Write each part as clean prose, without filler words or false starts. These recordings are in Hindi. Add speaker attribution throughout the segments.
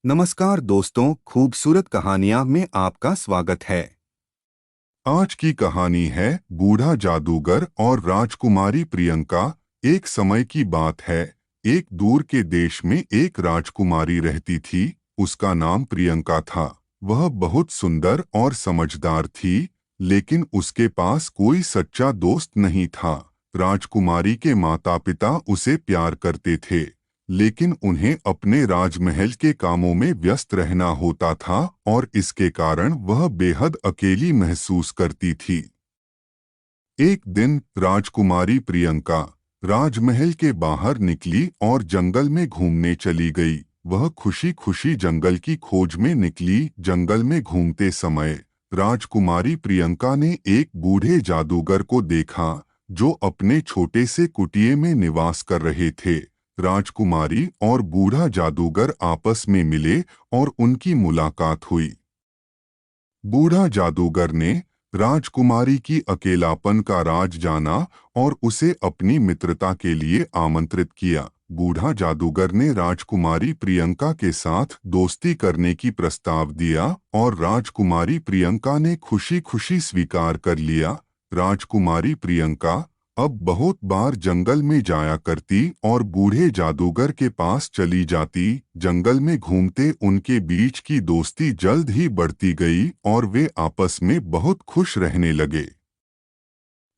Speaker 1: नमस्कार दोस्तों, खूबसूरत कहानियां में आपका स्वागत है।
Speaker 2: आज की कहानी है बूढ़ा जादूगर और राजकुमारी प्रियंका। एक समय की बात है। एक दूर के देश में एक राजकुमारी रहती थी। उसका नाम प्रियंका था। वह बहुत सुंदर और समझदार थी, लेकिन उसके पास कोई सच्चा दोस्त नहीं था। राजकुमारी के माता पिता उसे प्यार करते थे, लेकिन उन्हें अपने राजमहल के कामों में व्यस्त रहना होता था और इसके कारण वह बेहद अकेली महसूस करती थी। एक दिन राजकुमारी प्रियंका राजमहल के बाहर निकली और जंगल में घूमने चली गई। वह खुशी खुशी जंगल की खोज में निकली। जंगल में घूमते समय राजकुमारी प्रियंका ने एक बूढ़े जादूगर को देखा, जो अपने छोटे से कुटिया में निवास कर रहे थे। राजकुमारी और बूढ़ा जादूगर आपस में मिले और उनकी मुलाकात हुई। बूढ़ा जादूगर ने राजकुमारी की अकेलापन का राज जाना और उसे अपनी मित्रता के लिए आमंत्रित किया। बूढ़ा जादूगर ने राजकुमारी प्रियंका के साथ दोस्ती करने की प्रस्ताव दिया और राजकुमारी प्रियंका ने खुशी खुशी स्वीकार कर लिया। राजकुमारी प्रियंका अब बहुत बार जंगल में जाया करती और बूढ़े जादूगर के पास चली जाती। जंगल में घूमते उनके बीच की दोस्ती जल्द ही बढ़ती गई और वे आपस में बहुत खुश रहने लगे।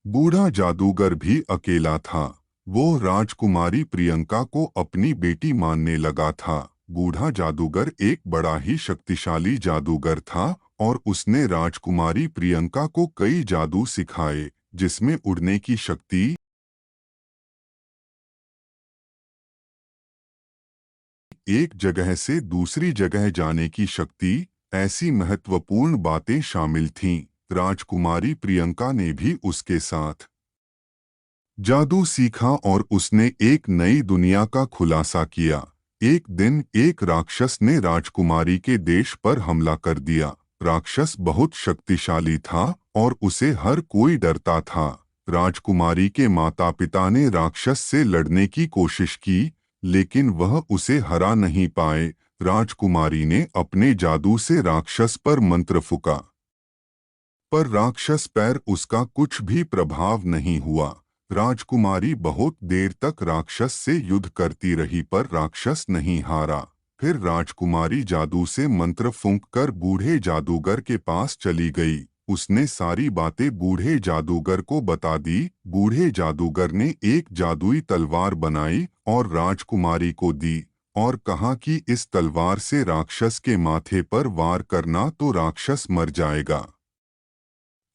Speaker 2: बूढ़ा जादूगर भी अकेला था। वो राजकुमारी प्रियंका को अपनी बेटी मानने लगा था। बूढ़ा जादूगर एक बड़ा ही शक्तिशाली जादूगर था और उसने राजकुमारी प्रियंका को कई जादू सिखाए, जिसमें उड़ने की शक्ति, एक जगह से दूसरी जगह जाने की शक्ति, ऐसी महत्वपूर्ण बातें शामिल थीं। राजकुमारी प्रियंका ने भी उसके साथ जादू सीखा और उसने एक नई दुनिया का खुलासा किया। एक दिन एक राक्षस ने राजकुमारी के देश पर हमला कर दिया। राक्षस बहुत शक्तिशाली था और उसे हर कोई डरता था। राजकुमारी के माता पिता ने राक्षस से लड़ने की कोशिश की, लेकिन वह उसे हरा नहीं पाए। राजकुमारी ने अपने जादू से राक्षस पर मंत्र फूका, पर राक्षस पर उसका कुछ भी प्रभाव नहीं हुआ। राजकुमारी बहुत देर तक राक्षस से युद्ध करती रही, पर राक्षस नहीं हारा। फिर राजकुमारी जादू से मंत्र फूंककर बूढ़े जादूगर के पास चली गई। उसने सारी बातें बूढ़े जादूगर को बता दी। बूढ़े जादूगर ने एक जादुई तलवार बनाई और राजकुमारी को दी और कहा कि इस तलवार से राक्षस के माथे पर वार करना तो राक्षस मर जाएगा।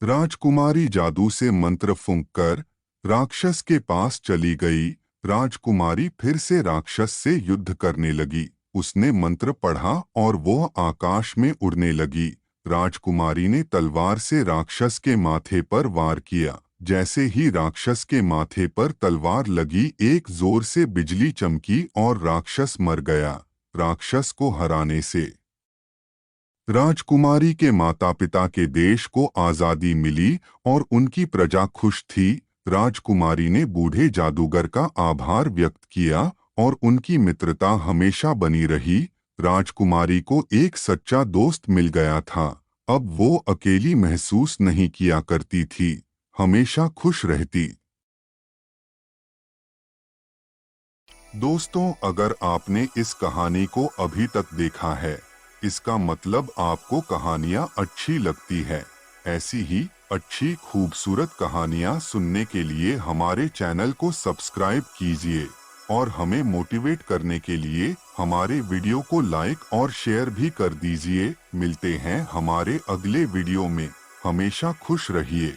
Speaker 2: राजकुमारी जादू से मंत्र फूंककर राक्षस के पास चली गई। राजकुमारी फिर से राक्षस से युद्ध करने लगी। उसने मंत्र पढ़ा और वो आकाश में उड़ने लगी। राजकुमारी ने तलवार से राक्षस के माथे पर वार किया। जैसे ही राक्षस के माथे पर तलवार लगी, एक जोर से बिजली चमकी और राक्षस मर गया। राक्षस को हराने से राजकुमारी के माता पिता के देश को आज़ादी मिली और उनकी प्रजा खुश थी। राजकुमारी ने बूढ़े जादूगर का आभार व्यक्त किया और उनकी मित्रता हमेशा बनी रही। राजकुमारी को एक सच्चा दोस्त मिल गया था। अब वो अकेली महसूस नहीं किया करती थी, हमेशा खुश रहती। दोस्तों, अगर आपने इस कहानी को अभी तक देखा है, इसका मतलब आपको कहानियाँ अच्छी लगती है। ऐसी ही अच्छी खूबसूरत कहानियाँ सुनने के लिए हमारे चैनल को सब्सक्राइब कीजिए और हमें मोटिवेट करने के लिए हमारे वीडियो को लाइक और शेयर भी कर दीजिए। मिलते हैं हमारे अगले वीडियो में। हमेशा खुश रहिए।